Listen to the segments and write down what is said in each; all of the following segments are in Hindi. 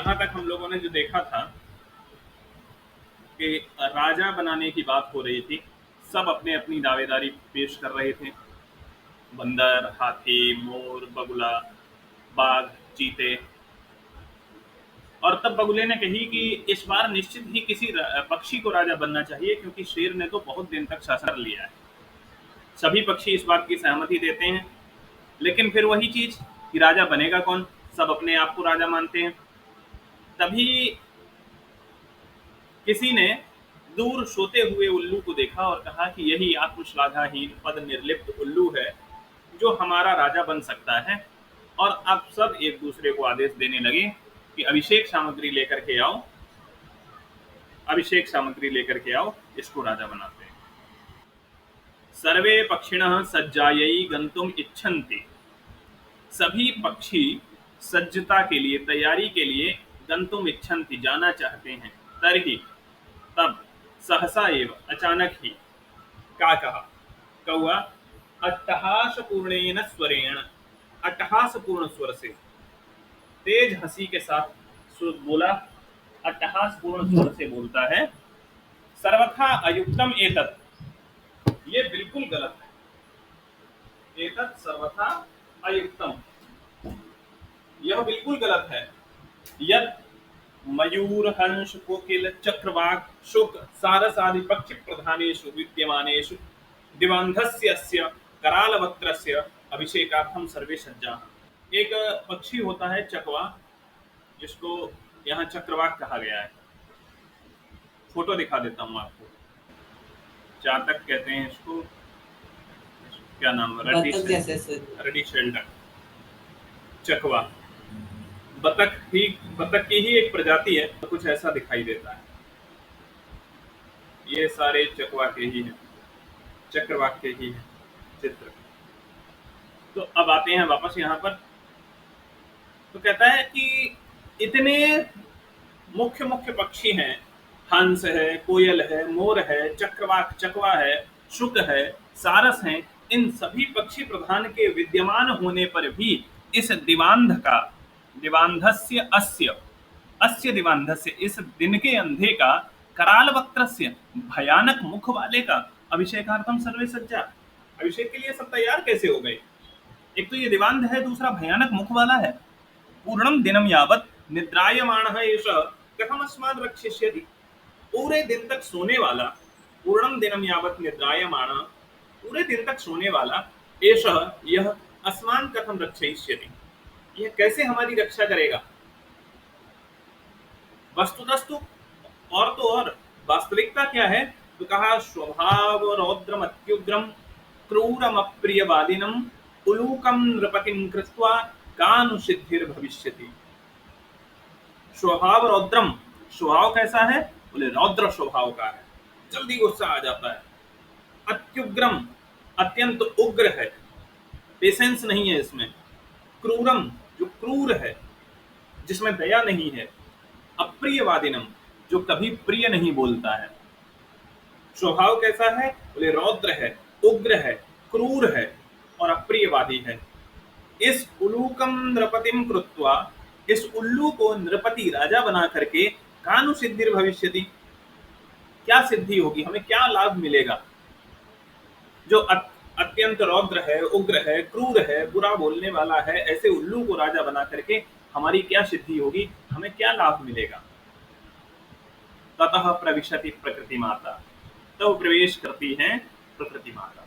यहाँ तक हम लोगों ने जो देखा था कि राजा बनाने की बात हो रही थी। सब अपने अपनी दावेदारी पेश कर रहे थे। बंदर, हाथी, मोर, बगुला, बाघ, चीते। और तब बगुले ने कही कि इस बार निश्चित ही किसी पक्षी को राजा बनना चाहिए, क्योंकि शेर ने तो बहुत दिन तक शासन कर लिया है। सभी पक्षी इस बात की सहमति देते हैं, लेकिन फिर वही चीज कि राजा बनेगा कौन। सब अपने आप को राजा मानते हैं। तभी किसी ने दूर सोते हुए उल्लू को देखा और कहा कि यही आत्मश्लाघाहीन पद निर्लिप्त उल्लू है जो हमारा राजा बन सकता है। और अब सब एक दूसरे को आदेश देने लगे कि अभिषेक सामग्री लेकर के आओ, अभिषेक सामग्री लेकर के आओ, इसको राजा बनाते हैं। सर्वे पक्षिणः सज्जायै गंतुम इच्छन्ति। सभी पक्षी सज्जता के लिए, तैयारी के लिए गंतुम इच्छन्ति, जाना चाहते हैं। तरही, तब, सहसा एव, अचानक ही, क्या कहा, कौआ अट्टहास पूर्णेन स्वरेण, अट्टहास पूर्ण स्वर से, तेज हंसी के साथ बोला। अट्टहास पूर्ण स्वर से बोलता है, सर्वथा अयुक्तम एतत्, ये बिल्कुल गलत है। एतत् सर्वथा अयुक्तम, यह बिल्कुल गलत है। यत् मयूर, हंस, कोकिल, चक्रवाक, शुक, सारस आदि पक्षी प्रधानेषु विद्यमानेषु दिवांधस्य अस्य करालवक्त्रस्य अभिषेकार्थम सर्वे सज्जाः। एक पक्षी होता है चकवा, जिसको यहाँ चक्रवाक कहा गया है। फोटो दिखा देता हूँ आपको। चातक कहते हैं इसको, क्या नाम है, बतख जैसे से। रेडी शेल्डर, चकवा। बतख की ही एक प्रजाति है, तो कुछ ऐसा दिखाई देता है। ये सारे चकवा के ही हैं, चक्रवाक के ही हैं चित्र। तो अब आते हैं वापस यहाँ पर। तो कहता है कि इतने मुख्य मुख्य पक्षी हैं, हंस है, कोयल है, मोर है, चक्रवाक, चकवा है, शुक है, सारस हैं। इन सभी पक्षी प्रधान के विद्यमान होने पर भी इस दिवांध का, दिवांधस्य अस्य, अस्य दिवांधस्य, इस दिन के अंधे का, कराल वक्त्रस्य, भयानक मुख वाले का, अभिषेकार्थम सर्वे सज्जा, अभिषेक के लिए सब तैयार कैसे हो गए। एक तो ये दिवांध है, दूसरा भयानक मुख वाला है। पूर्णम दिनम यावत निद्रायमाणः एषः कथमस्मान् रक्षिष्यति। पूरे दिन तक सोने वाला, पूर्णम दिनम यावत निद्रायमाणः, पूरे दिन तक सोने वाला, एषः, यह, अस्मान् कथम रक्षयिष्यति, यह कैसे हमारी रक्षा करेगा। वस्तुतस्तु, और तो और वास्तविकता क्या है, तो कहा स्वभाव रौद्रम अत्युग्रम क्रूरम अप्रियवादिनम उलूकम नृपतिम कृत्वा कानुसिद्धिर भविष्यति। स्वभाव रौद्रम, स्वभाव कैसा है, बोले रौद्र स्वभाव का है, जल्दी गुस्सा आ जाता है। अत्युग्रम, अत्यंत उग्र है, पेशेंस नहीं है इसमें। क्रूरम, जो क्रूर है, जिसमें दया नहीं है। अप्रियवादिनम, जो कभी प्रिय नहीं बोलता है। स्वभाव कैसा है, बोले रौद्र है, उग्र है, क्रूर है और अप्रियवादी है। इस उलूकम नृपतिम कृत्वा, इस उल्लू को नृपति, राजा बना करके, कानु सिद्धिर भविष्यति, क्या सिद्धि होगी, हमें क्या लाभ मिलेगा। जो अत्यंत रौद्र है, उग्र है, क्रूर है, बुरा बोलने वाला है, ऐसे उल्लू को राजा बना करके हमारी क्या सिद्धि होगी, हमें क्या लाभ मिलेगा। ततः प्रविशति प्रकृति माता, तो प्रवेश करती हैं प्रकृति माता।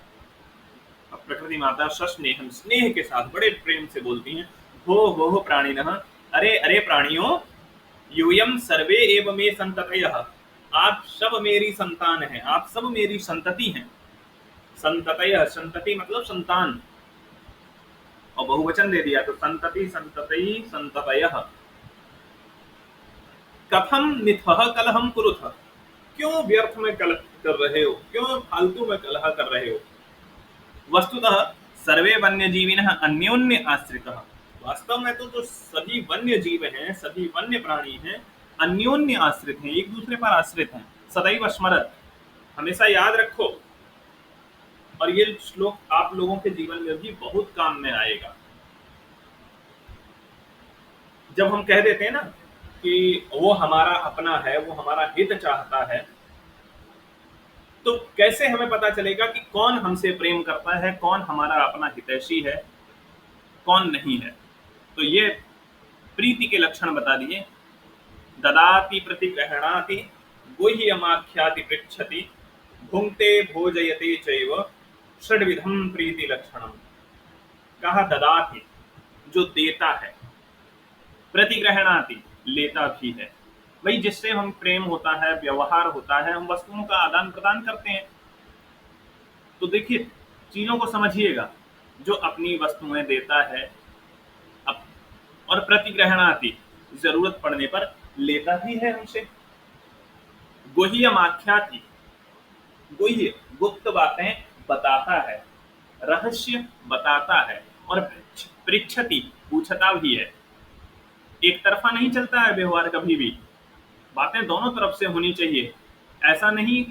अब प्रकृति माता सस्नेहम, स्नेह के साथ बड़े प्रेम से बोलती हैं, हो प्राणिनः, अरे अरे प्राणियों, यूयम सर्वे एव मे संततयः, आप सब मेरी संतान हैं, आप सब मेरी संतति हैं। संततयः, संतति मतलब संतान, और बहुवचन दे दिया तो संतति, संततयि, संततयः। कथम मिथः कलहम कुरुथ, क्यों व्यर्थ में कलह कर रहे हो, क्यों फालतू में कलह कर रहे हो। वस्तुतः सर्वे वन्य जीविनः अन्योन्य आश्रितः, वास्तव में तो जो सभी वन्य जीव हैं, सभी वन्य प्राणी हैं, अन्योन्य आश्रित हैं, एक दूसरे पर आश्रित हैं। सदैव स्मरत, हमेशा याद रखो। और ये श्लोक आप लोगों के जीवन में भी बहुत काम में आएगा। जब हम कह देते हैं ना कि वो हमारा अपना है, वो हमारा हित चाहता है, तो कैसे हमें पता चलेगा कि कौन हमसे प्रेम करता है, कौन हमारा अपना हितैषी है, कौन नहीं है? तो ये प्रीति के लक्षण बता दिए। ददाति प्रतिगृह्णाति गुह्यमाख्याति पृच्छति भुंक्ते भोजयते चैव षड्विधम प्रीति लक्षणम। कहा ददाति, जो देता है, प्रतिग्रहणाति, लेता भी है। भाई जिससे हम प्रेम होता है, व्यवहार होता है, हम वस्तुओं का आदान प्रदान करते हैं। तो देखिए चीजों को समझिएगा, जो अपनी वस्तुएं देता है अप, और प्रतिग्रहणाति, जरूरत पड़ने पर लेता भी है हमसे। गुह्यमाख्याति, गुह्य गुप्त बातें बताता है, रहस्य बताता है, और पृच्छति, पूछता भी है। एक तरफा नहीं चलता है व्यवहार कभी भी, बातें दोनों तरफ से होनी चाहिए। ऐसा नहीं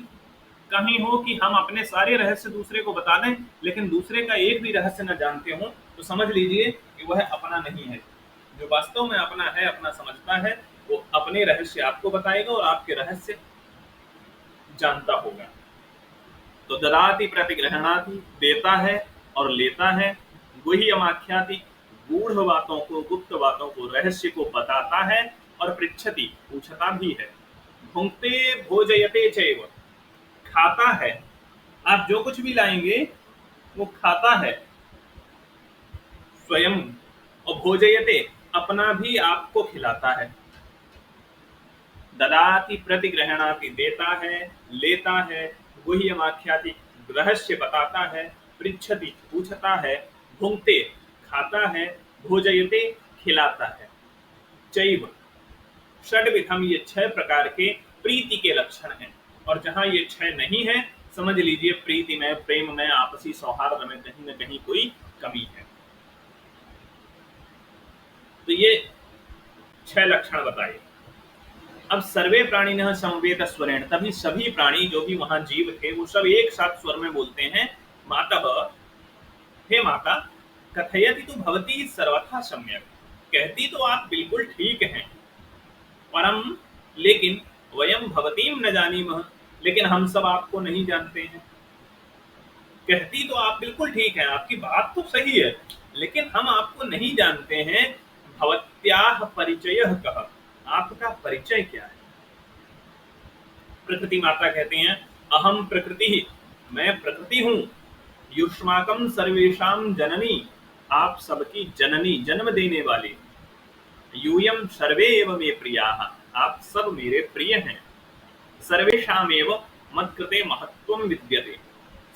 कहीं हो कि हम अपने सारे रहस्य दूसरे को बता दें लेकिन दूसरे का एक भी रहस्य न जानते हो, तो समझ लीजिए कि वह अपना नहीं है। जो वास्तव में अपना है, अपना समझता है, वो अपने रहस्य आपको बताएगा और आपके रहस्य जानता होगा। तो ददाति प्रतिग्रहणाति, देता है और लेता है। गुह्यमाख्याति, गूढ़ बातों को, गुप्त बातों को, रहस्य को बताता है, और पृच्छति, पूछता भी है। भुंक्ते भोजयते चैव, खाता है। आप जो कुछ भी लाएंगे वो खाता है स्वयं, और भोजयते, अपना भी आपको खिलाता है। ददाति प्रतिग्रहणाति, देता है, लेता है। गुह्यमाख्याति, रहस्य बताता है। पृच्छति, पूछता है। भुंक्ते, खाता है। भोजयते, खिलाता है। चैव, षड्विधम, ये 6 प्रकार के प्रीति के लक्षण हैं। और जहां ये 6 नहीं है, समझ लीजिए प्रीति में, प्रेम में, आपसी सौहार्द में कहीं न कहीं कोई कमी है। तो ये 6 लक्षण बताए। अब सर्वे प्राणिनः समवेत स्वरेण, तभी सभी प्राणी जो भी वहां जीव थे वो सब एक साथ स्वर में बोलते हैं, मातः, हे माता, कथयति तु भवती सर्वथा सम्यक, कहती तो आप बिल्कुल ठीक हैं, परम, लेकिन वयम भवतीम न जानीमः, लेकिन हम सब आपको नहीं जानते हैं। कहती तो आप बिल्कुल ठीक हैं, आपकी बात तो सही है, लेकिन हम आपको नहीं जानते हैं। भवत्याः परिचयः कः, आपका परिचय क्या है? प्रकृति माता कहते हैं, अहम प्रकृति, मैं प्रकृति हूं। युष्माकम सर्वेषां जननी, आप सबकी जननी, जन्म देने वाली। यूयम सर्वे एव मे प्रियाः, आप सब मेरे प्रिय हैं। सर्वेषामेव मत्कृते महत्वम विद्यते,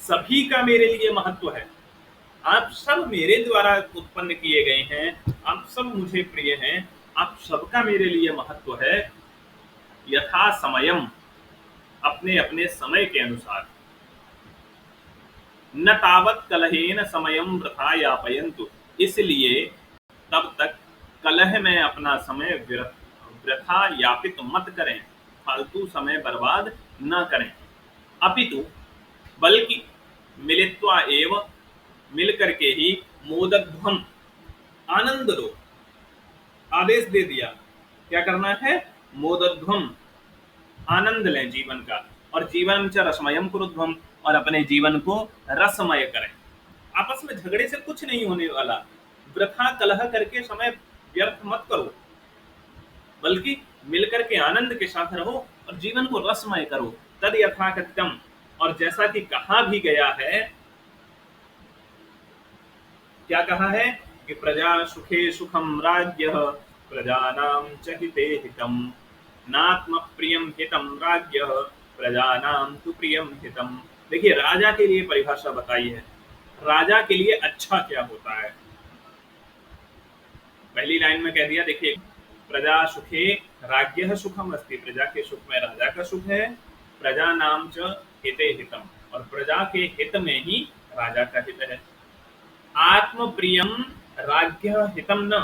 सभी का मेरे लिए महत्व है। आप सब मेरे द्वारा उत्पन्न किए गए हैं, आप सब मुझे प्रिय हैं, आप सबका मेरे लिए महत्व है। यथा समयम, अपने अपने समय के अनुसार। न तावत कलहेन समयम वृथा यापयन्तु, इसलिए तब तक कलह में अपना समय वृथा यापित मत करें, फालतू समय बर्बाद न करें। अपितु, बल्कि मिलित्वा एव, मिल करके ही, मोदध्वम, आनंद लो। आदेश दे दिया, क्या करना है? मोदध्वम, आनंद लें जीवन का। और जीवन च रसमयम कुरुध्वम, और अपने जीवन को रसमय करें। आपस में झगड़े से कुछ नहीं होने वाला, वृथा कलह करके समय व्यर्थ मत करो, बल्कि मिलकर के आनंद के साथ रहो और जीवन को रसमय करो। तद यथाकथितम, और जैसा कि कहा भी गया है, क्या कहा है कि प्रजा सुखे सुखम राज्यः प्रजानां च हिते हितम, नात्म प्रियम हितम राज्यः प्रजानां तु प्रियम हितम। देखिए राजा के लिए परिभाषा बताई है, राजा के लिए अच्छा क्या होता है। पहली लाइन में कह दिया, देखिए, प्रजा सुखे राज्यः सुखम अस्ति, प्रजा के सुख में राजा का सुख है। प्रजा नाम च हिते हितम, और प्रजा के हित में ही राजा का हित है। आत्म प्रियम राज्य हितम न,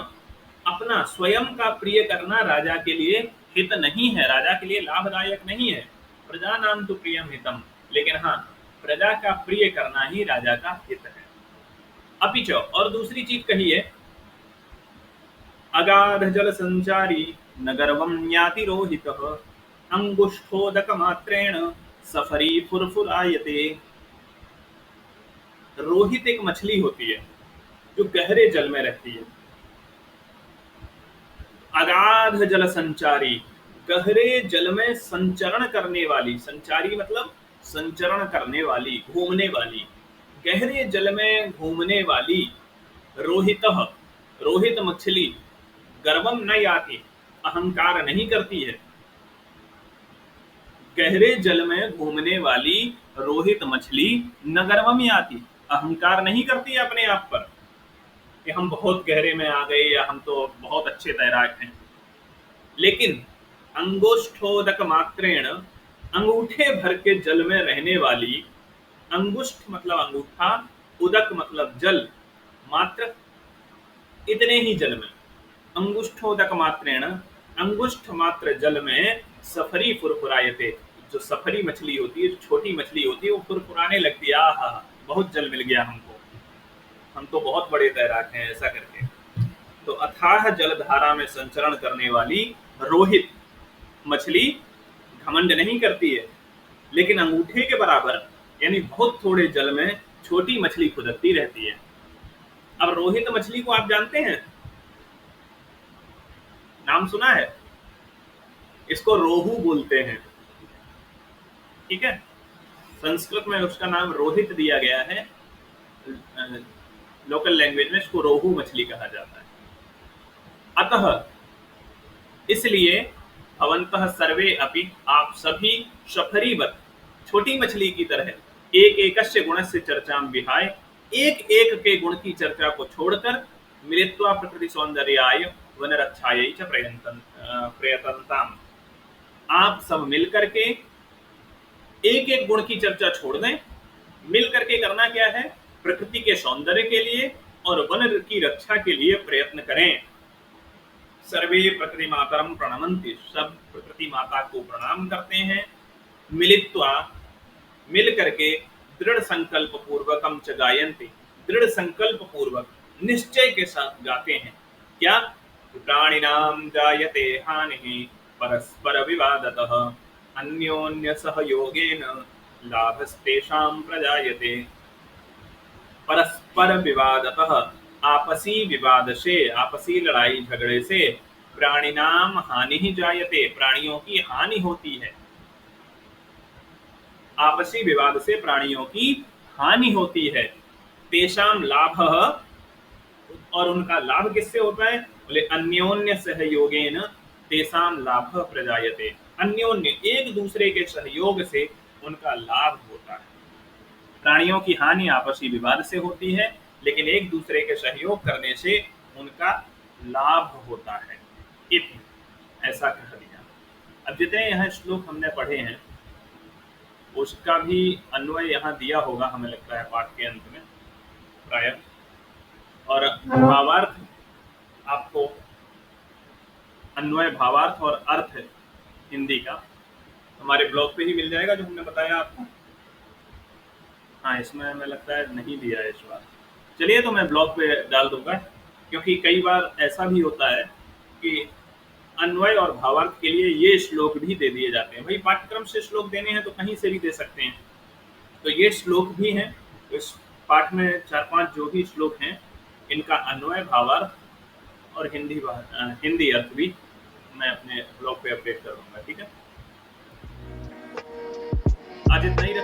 अपना स्वयं का प्रिय करना राजा के लिए हित नहीं है, राजा के लिए लाभदायक नहीं है। प्रजा नाम तो प्रियम हितम, लेकिन हाँ, प्रजा का प्रिय करना ही राजा का हित है। अपिच, और दूसरी चीज कही है, अगाध जल संचारी न गर्वं याति रोहितः अंगुष्ठोदकमात्रेण सफरी फुरफुरायते। रोहित एक मछली होती है जो गहरे जल में रहती है, अगाध जल संचारी, गहरे जल में संचरण करने वाली, संचारी मतलब संचरण करने वाली, घूमने वाली, गहरे जल में घूमने वाली। रोहित, रोहित मछली, गर्वम न याति, अहंकार नहीं करती है। गहरे जल में घूमने वाली रोहित मछली न गर्वम याति, अहंकार नहीं करती है अपने आप पर कि हम बहुत गहरे में आ गए या हम तो बहुत अच्छे तैराक हैं। लेकिन अंगुष्ठोदक मात्रेण, अंगूठे भर के जल में रहने वाली, अंगुष्ठ मतलब अंगूठा, उदक मतलब जल, मात्र इतने ही जल में, अंगुष्ठोदक मात्रेण, अंगुष्ठ मात्र जल में सफरी फुरफुरायते, जो सफरी मछली होती है, जो छोटी मछली होती है, वो फुरफुराने लगती है, आहा बहुत जल मिल गया हमको, हम तो बहुत बड़े तैराक हैं, ऐसा करके। तो अथाह जलधारा में संचरण करने वाली रोहित मछली घमंड नहीं करती है, लेकिन अंगूठे के बराबर यानी बहुत थोड़े जल में छोटी मछली खुदकती रहती है। अब रोहित मछली को आप जानते हैं, नाम सुना है? इसको रोहू बोलते हैं, ठीक है। संस्कृत में उसका नाम रोहित दिया गया है, लोकल लैंग्वेज में इसको रोहू मछली कहा जाता है। अतः इसलिए भवन्तः सर्वे अपि, आप सभी शफरीवत, छोटी मछली की तरह, एक एकस्य गुणस्य चर्चा विहाय, एक एक के गुण की चर्चा को छोड़कर, मिलित्वा प्रकृति सौंदर्याय वन रक्षायै च प्रयतन्ताम, आप सब मिलकर के एक एक गुण की चर्चा छोड़ दें, मिल करके करना क्या है, प्रकृति के सौंदर्य के लिए और वन की रक्षा के लिए प्रयत्न करें। सर्वे प्रकृति मातरम प्रणमंति, सब प्रकृति माता को प्रणाम करते हैं। मिलित्वा, मिल करके, दृढ़ संकल्प पूर्वकम च गायन्ति, दृढ़ संकल्प पूर्वक, निश्चय के साथ गाते हैं। क्या? प्राणिनाम जायते हानिः परस्पर विवादतः अन्योन्य सहयोगेन लाभस्तेषां प्रजायते। परस्पर विवादतः, आपसी विवाद से, आपसी लड़ाई झगड़े से, प्राणिनाम हानि ही जायते, प्राणियों की हानि होती है। आपसी विवाद से प्राणियों की हानि होती है। तेषाम लाभ, और उनका लाभ किससे होता है? बोले अन्योन्य सहयोगेन तेषाम लाभ प्रजायते, अन्योन्य एक दूसरे के सहयोग से उनका लाभ होता है। प्राणियों की हानि आपसी विवाद से होती है, लेकिन एक दूसरे के सहयोग करने से उनका लाभ होता है। ऐसा कह दिया। अब जितने यहाँ श्लोक हमने पढ़े हैं उसका भी अन्वय यहाँ दिया होगा, हमें लगता है पाठ के अंत में प्राय, और भावार्थ आपको, अन्वय, भावार्थ और अर्थ हिंदी का हमारे ब्लॉग पे ही मिल जाएगा जो हमने बताया आपको। हाँ, इसमें हमें लगता है नहीं दिया है इस बार। चलिए, तो मैं ब्लॉग पे डाल दूंगा, क्योंकि कई बार ऐसा भी होता है कि अन्वय और भावार्थ के लिए ये श्लोक भी दे दिए जाते हैं। भाई पाठ्यक्रम से श्लोक देने हैं तो कहीं से भी दे सकते हैं, तो ये श्लोक भी हैं। तो इस पाठ में 4-5 जो भी श्लोक हैं, इनका अन्वय, भावार्थ और हिंदी अर्थ भी मैं अपने ब्लॉग पे अपडेट कर दूंगा, ठीक है। आज इतना ही।